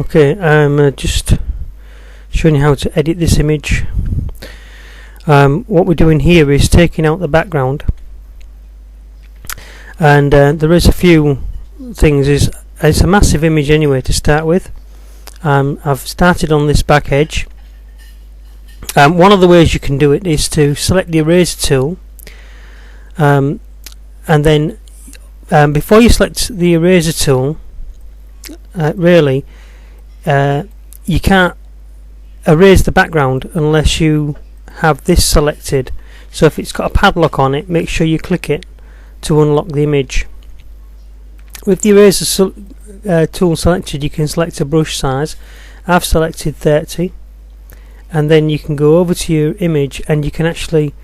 Okay, I'm just showing you how to edit this image. What we're doing here is taking out the background, and there is a few things. It's a massive image anyway to start with. I've started on this back edge. One of the ways you can do it is to select the eraser tool, and then before you select the eraser tool, really you can't erase the background unless you have this selected. So if it's got a padlock on it, make sure you click it to unlock the image. With the eraser tool selected, you can select a brush size. I've selected 30, and then you can go over to your image and you can actually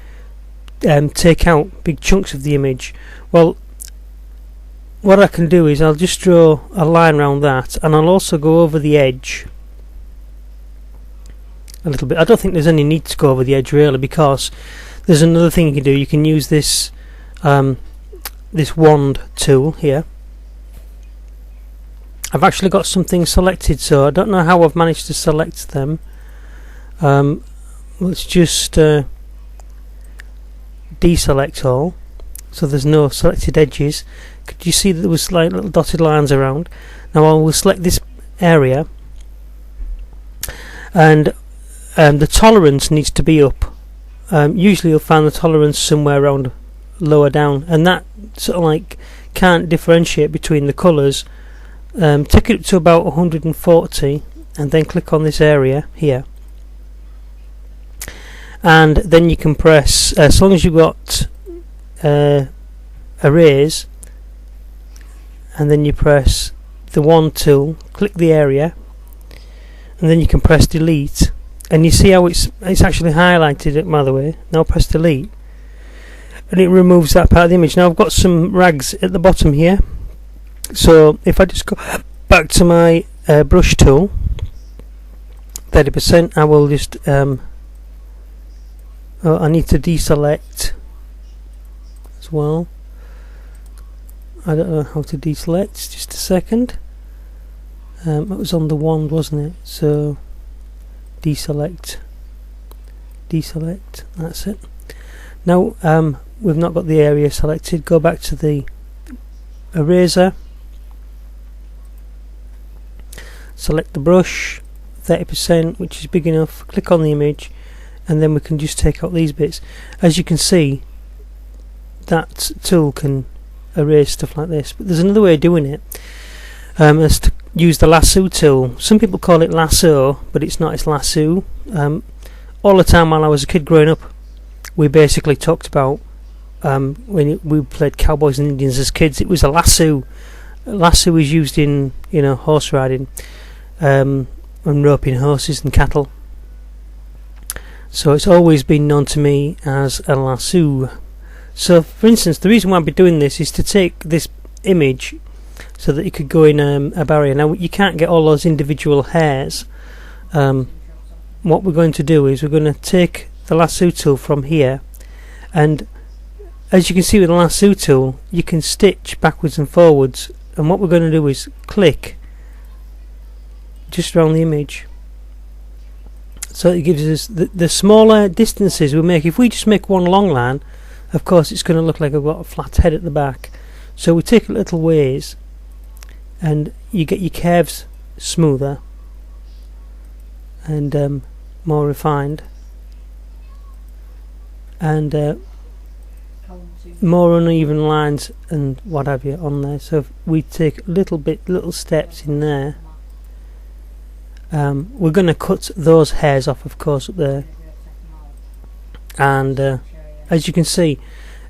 take out big chunks of the image. Well, what I can do is I'll just draw a line around that, and I'll also go over the edge a little bit. I don't think there's any need to go over the edge really, because there's another thing you can do. You can use this this wand tool here. I've actually got something selected, so I don't know how I've managed to select them. Let's just deselect all, so there's no selected edges. Could you see that there was like little dotted lines around? Now I will select this area, and the tolerance needs to be up. Usually you'll find the tolerance somewhere around lower down, and that sort of like can't differentiate between the colours. Take it up to about 140, and then click on this area here, and then you can press, as long as you've got erase, and then you press the wand tool, click the area, and then you can press delete, and you see how it's actually highlighted it, by the way. Now press delete, and it removes that part of the image. Now I've got some rags at the bottom here, so if I just go back to my brush tool, 30%, I will just I need to deselect as well. I don't know how to deselect, just a second. It was on the wand, wasn't it? So deselect, that's it. Now we've not got the area selected. Go back to the eraser, select the brush, 30%, which is big enough, click on the image, and then we can just take out these bits. As you can see, that tool can erase stuff like this, but there's another way of doing it. Is to use the lasso tool. Some people call it lasso, but it's not, it's lasso. All the time while I was a kid growing up, we basically talked about when we played cowboys and Indians as kids, it was a lasso. Lasso is used in, you know, horse riding and roping horses and cattle. So it's always been known to me as a lasso. So for instance, the reason why I'd be doing this is to take this image so that it could go in a barrier. Now you can't get all those individual hairs. What we're going to do is we're going to take the lasso tool from here, and as you can see with the lasso tool, you can stitch backwards and forwards, and what we're going to do is click just around the image, so it gives us the smaller distances we make. If we just make one long line, of course it's going to look like I've got a flat head at the back. So we take a little ways, and you get your curves smoother and more refined, and more uneven lines and what have you on there. So if we take little steps in there, we're going to cut those hairs off, of course, up there, and as you can see,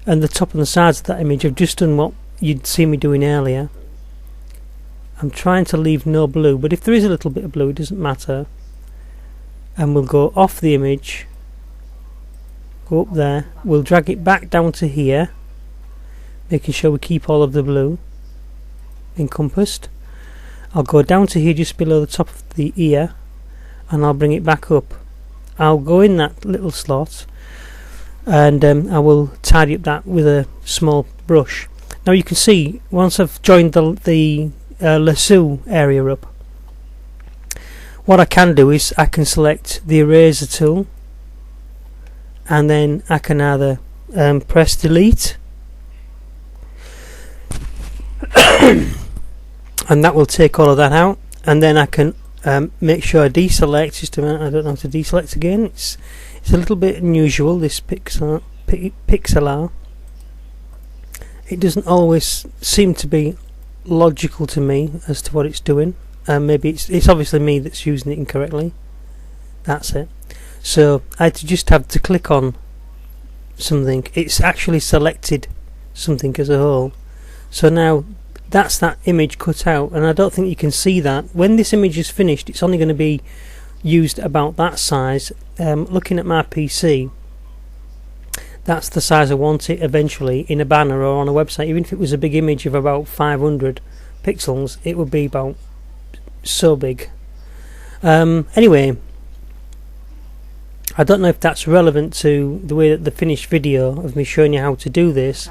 and the top and the sides of that image, I've just done what you'd see me doing earlier. I'm trying to leave no blue, but if there is a little bit of blue, it doesn't matter. And we'll go off the image, go up there, we'll drag it back down to here, making sure we keep all of the blue encompassed. I'll go down to here just below the top of the ear, and I'll bring it back up. I'll go in that little slot, and I will tidy up that with a small brush. Now you can see, once I've joined the lasso area up, what I can do is I can select the eraser tool, and then I can either press delete and that will take all of that out, and then I can make sure I deselect. Just a minute, I don't know how to deselect again. It's a little bit unusual, this PIXLR. It doesn't always seem to be logical to me as to what it's doing. Maybe it's obviously me that's using it incorrectly. That's it. So I just have to click on something. It's actually selected something as a whole. So now that's that image cut out, and I don't think you can see that. When this image is finished, it's only going to be used about that size. Looking at my PC, that's the size I want it eventually in a banner or on a website. Even if it was a big image of about 500 pixels, it would be about so big. Anyway, I don't know if that's relevant to the way that the finished video of me showing you how to do this.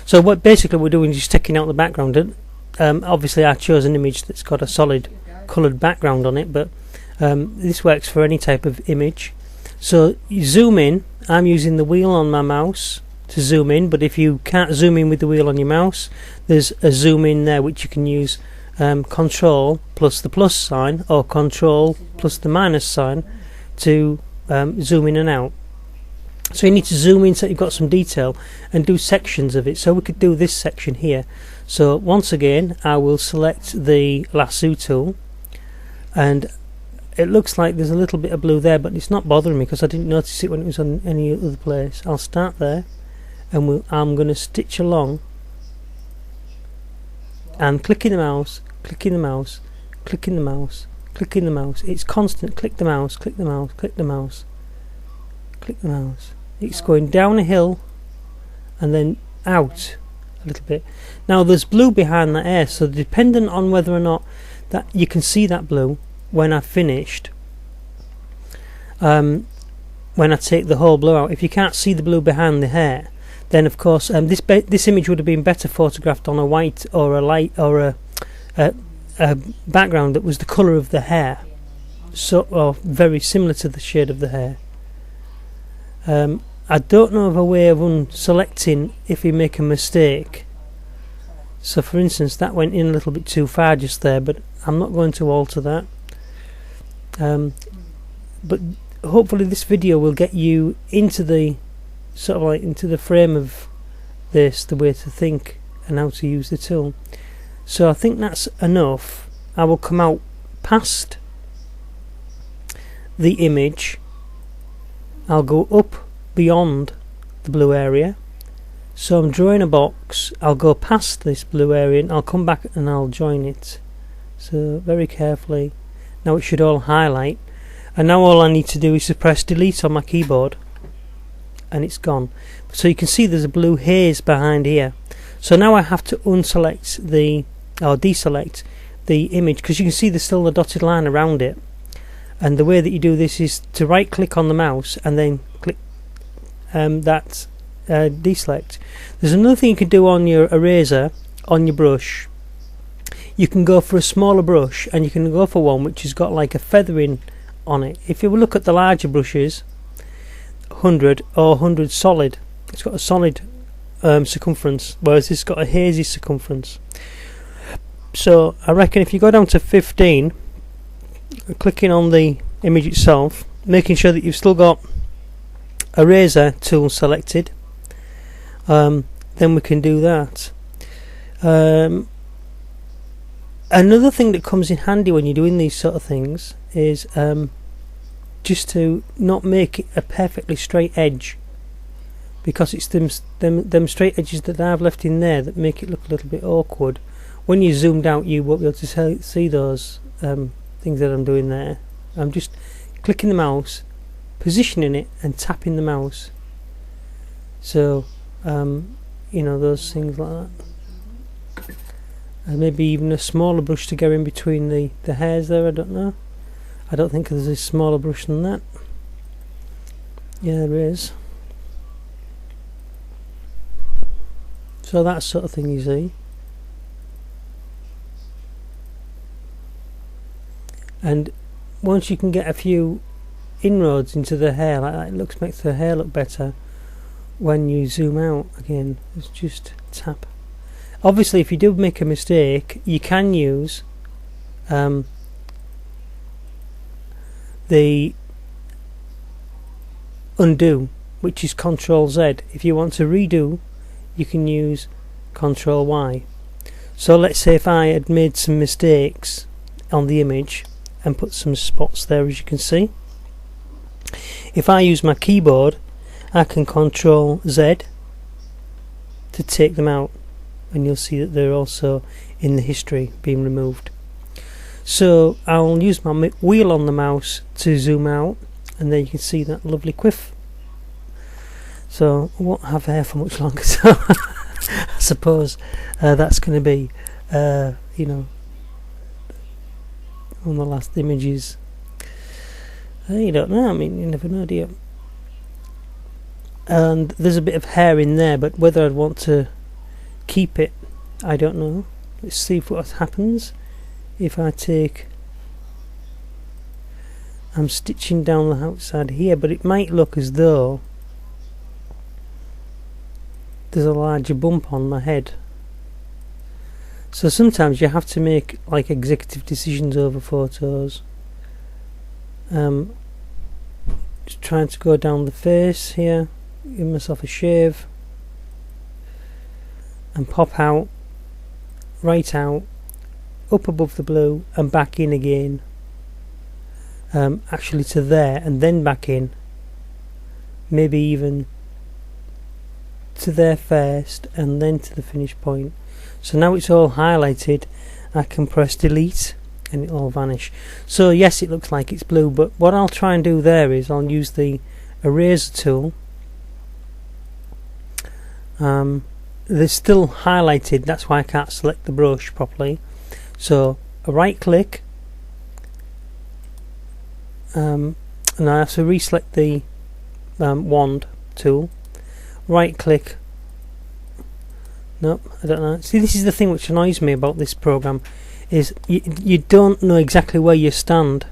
So what basically we're doing is just taking out the background. Obviously I chose an image that's got a solid coloured background on it, but this works for any type of image. So you zoom in. I'm using the wheel on my mouse to zoom in, but if you can't zoom in with the wheel on your mouse, there's a zoom in there which you can use Control plus the plus sign, or Control plus the minus sign to zoom in and out. So you need to zoom in so you've got some detail and do sections of it. So we could do this section here. So once again I will select the Lasso Tool, and it looks like there's a little bit of blue there, but it's not bothering me because I didn't notice it when it was on any other place. I'll start there, and I'm going to stitch along and clicking the mouse, clicking the mouse, clicking the mouse, clicking the mouse. It's constant. Click the mouse, click the mouse, click the mouse, click the mouse. It's going down a hill and then out a little bit. Now there's blue behind that air, so dependent on whether or not that you can see that blue when I've finished, when I take the whole blue out. If you can't see the blue behind the hair, then of course this image would have been better photographed on a white or a light or a background that was the colour of the hair, so or very similar to the shade of the hair. I don't know of a way of unselecting if you make a mistake. So for instance, that went in a little bit too far just there, but I'm not going to alter that. But hopefully this video will get you into the sort of like into the frame of this, the way to think and how to use the tool. So I think that's enough. I will come out past the image. I'll go up beyond the blue area. So I'm drawing a box. I'll go past this blue area and I'll come back and I'll join it. So very carefully. Now it should all highlight, and now all I need to do is to press delete on my keyboard and it's gone. So you can see there's a blue haze behind here. So now I have to unselect or deselect the image, because you can see there's still a dotted line around it. And the way that you do this is to right click on the mouse and then click deselect. There's another thing you can do on your eraser, on your brush. You can go for a smaller brush, and you can go for one which has got like a feathering on it. If you look at the larger brushes, 100 or 100 solid, it's got a solid circumference, whereas it's got a hazy circumference. So I reckon if you go down to 15, clicking on the image itself, making sure that you've still got eraser tool selected, then we can do that. Another thing that comes in handy when you're doing these sort of things is just to not make it a perfectly straight edge, because it's them straight edges that I've left in there that make it look a little bit awkward. When you zoomed out, you won't be able to see those things that I'm doing there. I'm just clicking the mouse, positioning it and tapping the mouse. So you know, those things like that. And maybe even a smaller brush to go in between the hairs there, I don't know. I don't think there's a smaller brush than that. Yeah, there is. So that sort of thing, you see. And once you can get a few inroads into the hair like that, it makes the hair look better. When you zoom out again, it's just tap. Obviously, if you do make a mistake, you can use the undo, which is Control Z. If you want to redo, you can use Control Y. So let's say if I had made some mistakes on the image and put some spots there, as you can see. If I use my keyboard, I can Control Z to take them out, and you'll see that they're also in the history being removed. So I'll use my wheel on the mouse to zoom out, and there you can see that lovely quiff. So I won't have hair for much longer, so I suppose that's going to be you know, on the last images. You don't know, I mean, you never know, do you? And there's a bit of hair in there, but whether I'd want to keep it, I don't know. Let's see what happens if I take... I'm stitching down the outside here, but it might look as though there's a larger bump on my head. So sometimes you have to make like executive decisions over photos. Just trying to go down the face here, give myself a shave, and pop out, right out, up above the blue, and back in again. Actually to there, and then back in. Maybe even to there first, and then to the finish point. So now it's all highlighted, I can press delete and it'll all vanish. So yes, it looks like it's blue, but what I'll try and do there is I'll use the eraser tool. They're still highlighted, that's why I can't select the brush properly. So a right click, and I have to reselect the wand tool. Right click. Nope, I don't know. See, this is the thing which annoys me about this program, is you don't know exactly where you stand.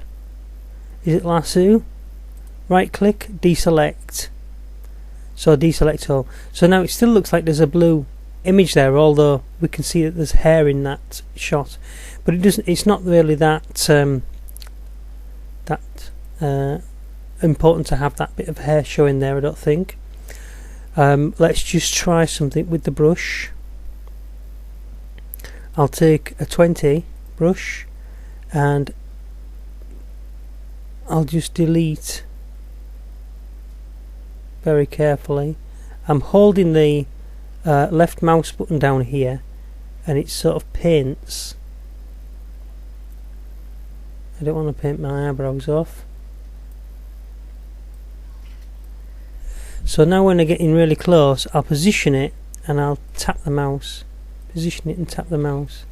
Is it lasso? Right click, deselect. So deselect all. So now it still looks like there's a blue image there, although we can see that there's hair in that shot. But it doesn't. It's not really that important to have that bit of hair showing there, I don't think. Let's just try something with the brush. I'll take a 20 brush and I'll just delete very carefully. I'm holding the left mouse button down here, and it sort of paints. I don't want to paint my eyebrows off. So now when I get in really close, I'll position it and I'll tap the mouse. Position it and tap the mouse.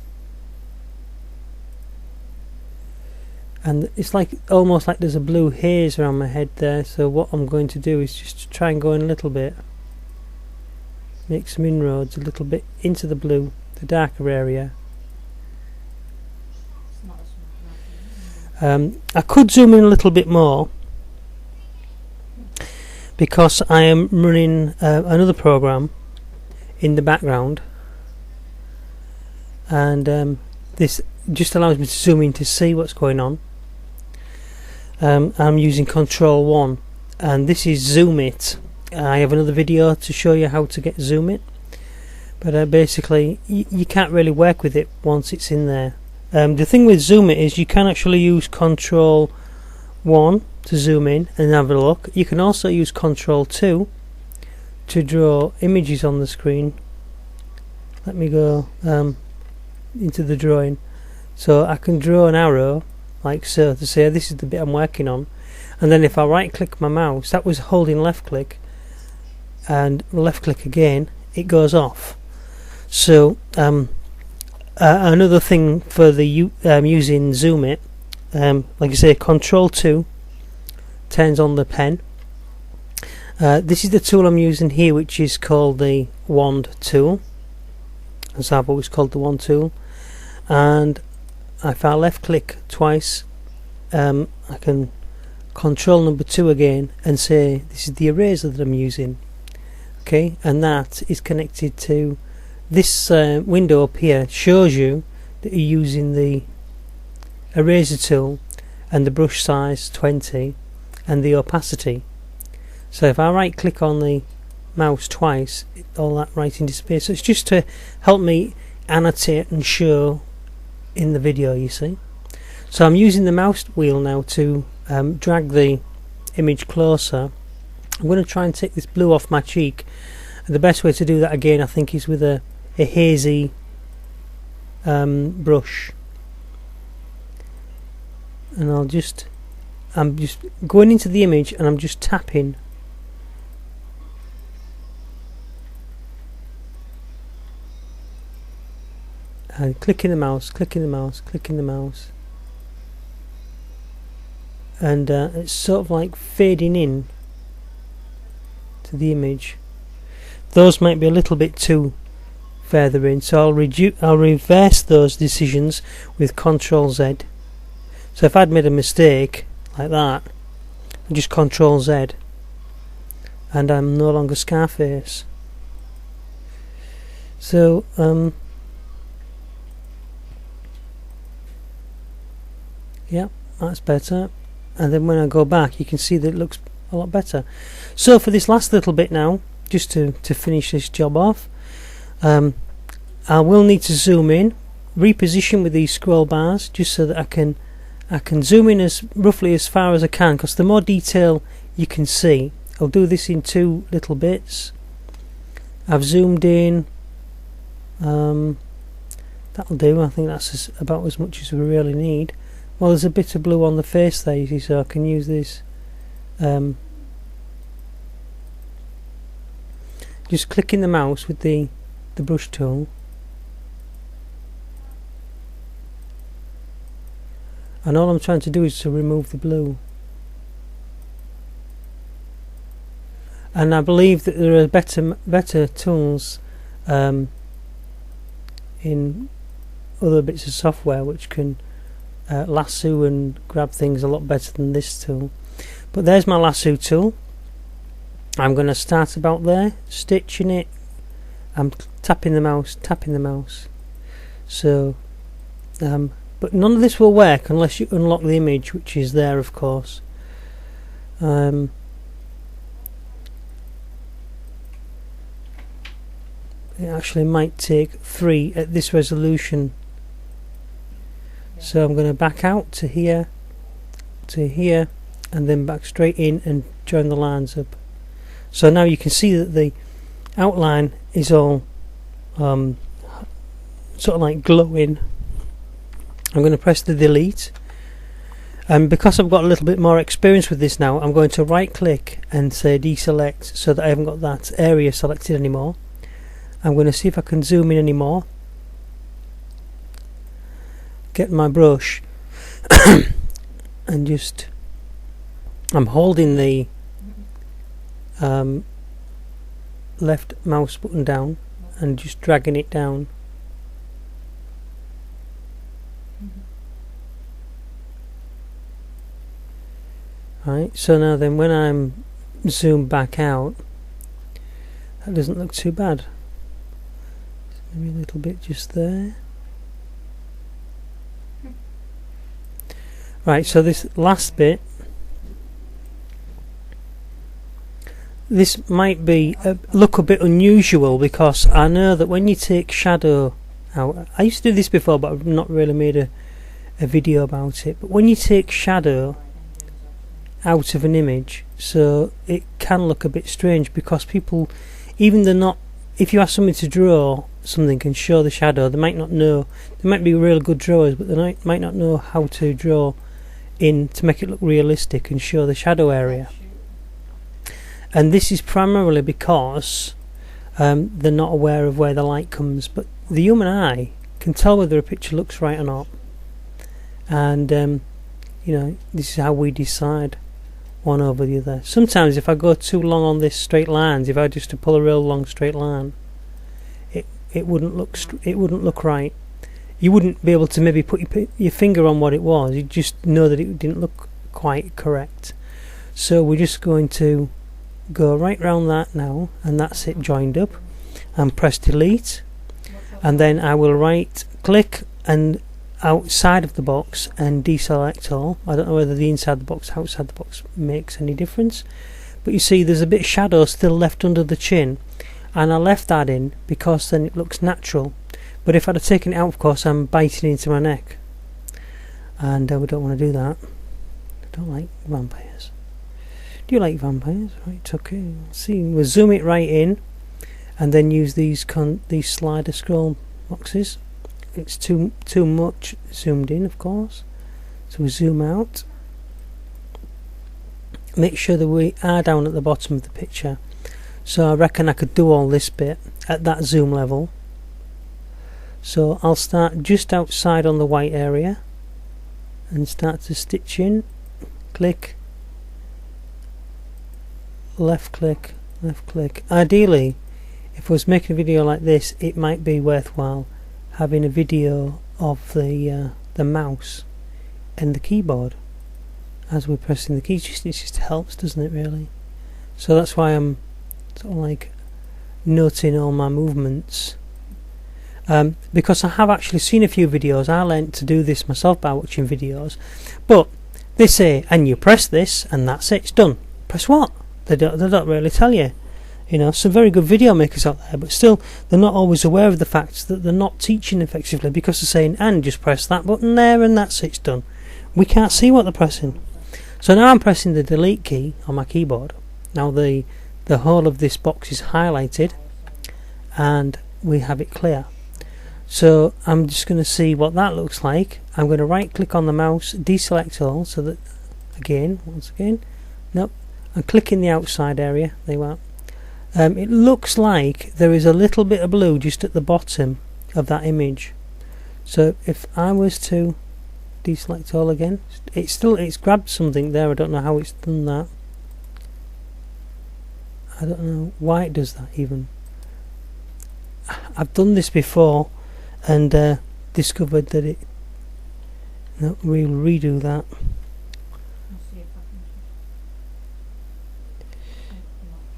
And it's like almost like there's a blue haze around my head there, so what I'm going to do is just try and go in a little bit. Make some inroads a little bit into the blue, the darker area. I could zoom in a little bit more, because I am running another program in the background, and this just allows me to zoom in to see what's going on. I'm using Control 1, and this is Zoom It. I have another video to show you how to get Zoom It, but basically you can't really work with it once it's in there. The thing with Zoom It is you can actually use Control 1 to zoom in and have a look. You can also use Control 2 to draw images on the screen. Let me go into the drawing. So I can draw an arrow like so to say this is the bit I'm working on, and then if I right click my mouse, that was holding left click, and left click again, it goes off. So another thing for the using Zoom It, like I say, Control 2 turns on the pen. This is the tool I'm using here, which is called the wand tool, as I've always called the wand tool. And if I left click twice, I can control number 2 again and say this is the eraser that I'm using. Okay, and that is connected to this window up here. Shows you that you're using the eraser tool and the brush size 20 and the opacity. So if I right click on the mouse twice, all that writing disappears. So it's just to help me annotate and show in the video, you see. So I'm using the mouse wheel now to drag the image closer. I'm going to try and take this blue off my cheek, and the best way to do that again I think is with a hazy brush. And I'm just going into the image and I'm just tapping. And clicking the mouse, clicking the mouse, clicking the mouse. And it's sort of like fading in to the image. Those might be a little bit too further in, so I'll reverse those decisions with Control Z. So if I'd made a mistake like that, I just Control Z and I'm no longer Scarface. So yeah, that's better. And then when I go back, you can see that it looks a lot better. So for this last little bit now, just to finish this job off, I will need to zoom in, reposition with these scroll bars, just so that I can zoom in as roughly as far as I can, because the more detail you can see. I'll do this in 2 little bits. I've zoomed in. That'll do. I think that's about as much as we really need. Well, there's a bit of blue on the face there, you see, so I can use this. Just clicking the mouse with the brush tool. And all I'm trying to do is to remove the blue. And I believe that there are better tools in other bits of software which can lasso and grab things a lot better than this tool. But there's my lasso tool. I'm going to start about there, stitching it. I'm tapping the mouse. So but none of this will work unless you unlock the image, which is there, of course. It actually might take 3 at this resolution. So I'm going to back out to here, and then back straight in and join the lines up. So now you can see that the outline is all sort of like glowing. I'm going to press the delete, and because I've got a little bit more experience with this now, I'm going to right click and say deselect, so that I haven't got that area selected anymore. I'm going to see if I can zoom in anymore. Get my brush and just I'm holding the left mouse button down and just dragging it down. Right, so now then when I'm zoomed back out, that doesn't look too bad. Maybe a little bit just there. Right, so this last bit, this might be look a bit unusual, because I know that when you take shadow out, I used to do this before but I've not really made a video about it, but when you take shadow out of an image, so it can look a bit strange, because people, even they're not, if you ask somebody to draw something and show the shadow, they might not know. They might be real good drawers, but they might not know how to draw in to make it look realistic and show the shadow area. And this is primarily because they're not aware of where the light comes, but the human eye can tell whether a picture looks right or not. And you know, this is how we decide one over the other. Sometimes if I go too long on this straight lines, if I just to pull a real long straight line, it wouldn't look right. you wouldn't be able to maybe put your finger on what it was. You'd just know that it didn't look quite correct. So we're just going to go right round that now, and that's it joined up, and press delete, and then I will right click and outside of the box and deselect all. I don't know whether the inside the box, outside the box makes any difference, but you see there's a bit of shadow still left under the chin, and I left that in because then it looks natural. But if I'd have taken it out, of course, I'm biting into my neck, and we don't want to do that. I don't like vampires. Do you like vampires? Right, okay. See, we'll zoom it right in, and then use these slider scroll boxes. It's too much zoomed in, of course. So we zoom out. Make sure that we are down at the bottom of the picture. So I reckon I could do all this bit at that zoom level. So I'll start just outside on the white area and start to stitch in. Click, left click, left click. Ideally, if I was making a video like this, it might be worthwhile having a video of the mouse and the keyboard as we're pressing the keys. It just helps, doesn't it, really? So that's why I'm sort of like noting all my movements. Because I have actually seen a few videos. I learnt to do this myself by watching videos, but they say, and you press this and that's it, it's done. Press what? They don't really tell you. You know, some very good video makers out there, but still they're not always aware of the fact that they're not teaching effectively, because they're saying, and just press that button there and that's it, it's done. We can't see what they're pressing. So now I'm pressing the delete key on my keyboard. Now the whole of this box is highlighted and we have it clear. So I'm just going to see what that looks like. I'm going to right click on the mouse, deselect all, so that once again, nope, and click in the outside area. There you are. It looks like there is a little bit of blue just at the bottom of that image. So if I was to deselect all again, it's grabbed something there. I don't know how it's done that. I don't know why it does that even. I've done this before and discovered that it. No, we'll redo that.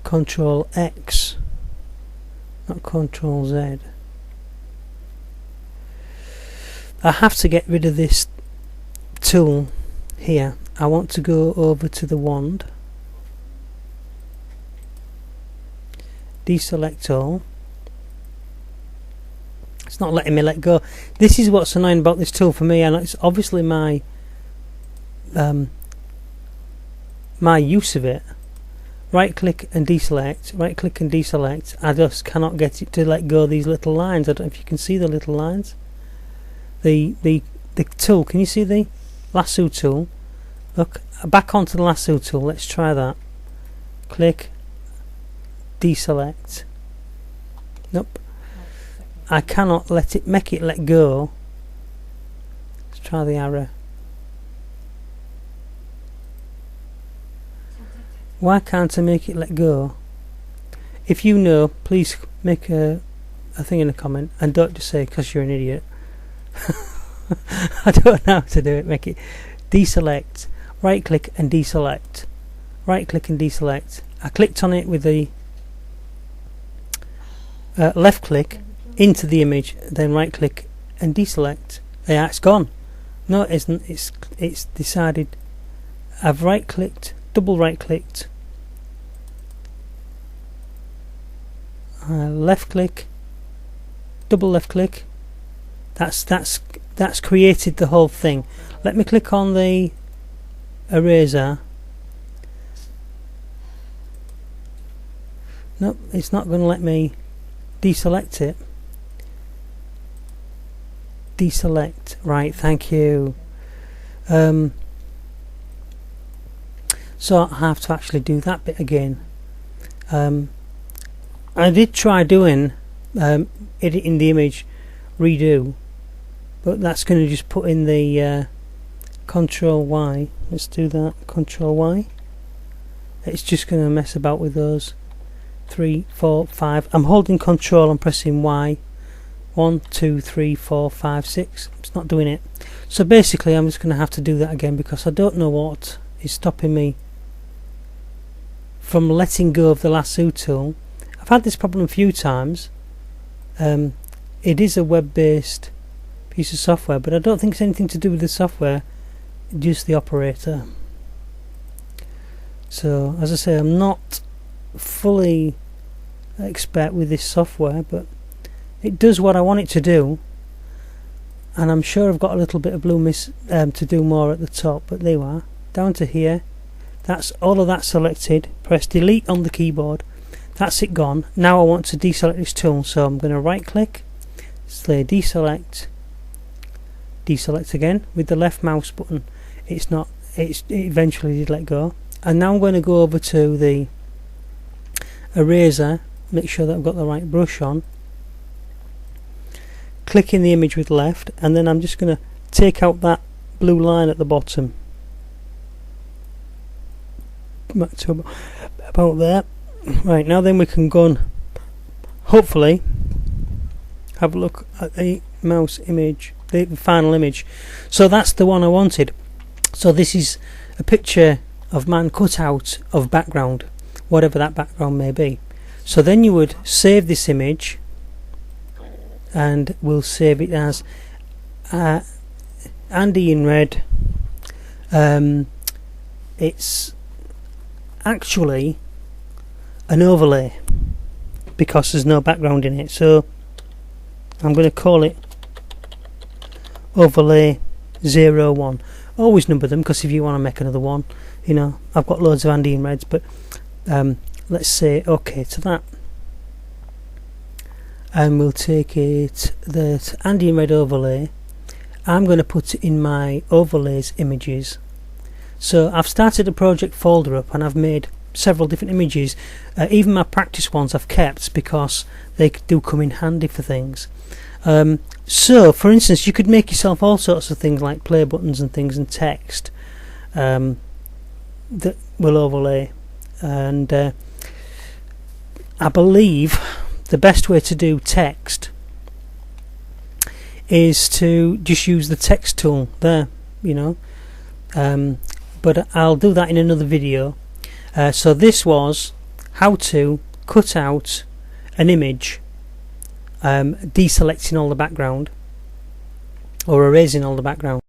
Control X, not Control Z. I have to get rid of this tool here. I want to go over to the wand, deselect all. It's not letting me let go. This is what's annoying about this tool for me, and it's obviously my my use of it. Right click and deselect, right click and deselect. I just cannot get it to let go of these little lines. I don't know if you can see the little lines. The tool, can you see the lasso tool? Look, back onto the lasso tool. Let's try that. Click, deselect. Nope. I cannot make it let go. Let's try the arrow. Why can't I make it let go? If you know, please make a thing in a comment, and don't just say because you're an idiot. I don't know how to do it. Make it deselect, right click and deselect, right click and deselect. I clicked on it with the left click into the image, then right click and deselect. Yeah, it's gone. No, it isn't. It's decided. I've right clicked, double right clicked, left click, double left click. That's created the whole thing. Let me click on the eraser. Nope, it's not going to let me deselect it. Deselect, right, thank you. So I have to actually do that bit again. I did try doing editing the image redo, but that's going to just put in the Control Y. Let's do that. Control Y. It's just going to mess about with those 3, 4, 5. I'm holding Control and pressing Y 1, 2, 3, 4, 5, 6. It's not doing it. So basically I'm just going to have to do that again, because I don't know what is stopping me from letting go of the lasso tool. I've had this problem a few times. It is a web-based piece of software, but I don't think it's anything to do with the software, just the operator. So as I say, I'm not fully expert with this software, but it does what I want it to do, and I'm sure I've got a little bit of blue mist to do more at the top, but there you are, down to here. That's all of that selected. Press delete on the keyboard. That's it gone. Now I want to deselect this tool, so I'm going to right click, say deselect, deselect again with the left mouse button. It eventually did let go. And now I'm going to go over to the eraser, make sure that I've got the right brush on, click in the image with left, and then I'm just going to take out that blue line at the bottom, back to about there. Right, now then we can go and hopefully have a look at the mouse image, the final image. So that's the one I wanted. So this is a picture of man cut out of background, whatever that background may be. So then you would save this image, and we'll save it as Andy in red. It's actually an overlay because there's no background in it, so I'm going to call it overlay 01. Always number them, because if you want to make another one, you know, I've got loads of Andy in reds, but let's say OK to that, and we'll take it that Andy in red overlay. I'm going to put it in my overlays images. So I've started a project folder up, and I've made several different images. Even my practice ones I've kept, because they do come in handy for things. So for instance, you could make yourself all sorts of things like play buttons and things, and text that will overlay. And I believe the best way to do text is to just use the text tool there, you know. But I'll do that in another video. So this was how to cut out an image, deselecting all the background, or erasing all the background.